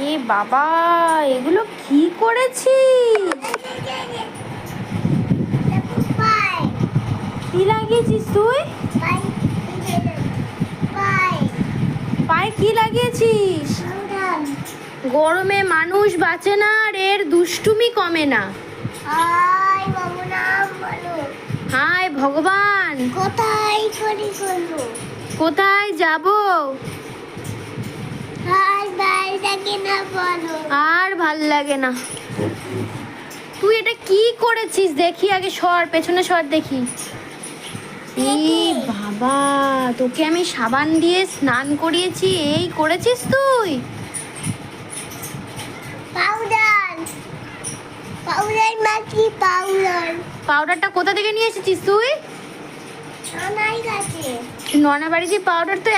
এ বাবা, এগুলো কি করেছিস? কি লাগিয়েছিস তুই? পায়ে কি লাগিয়েছিস? গরমে মানুষ বাঁচে না, আর এর দুষ্টুমি কমে না। হায় ভগবান, কোথায় যাব? আর ভাল লাগে না। তুই এটা কি করেছিস? দেখি আগে, সর পেছনে সর দেখি। এই বাবা, তোকে আমি সাবান দিয়ে স্নান করিয়েছি, এই করেছিস তুই? পাউডারটা কোথা থেকে নিয়ে এসেছিস তুই? ননা বাড়িতে পাউডার তো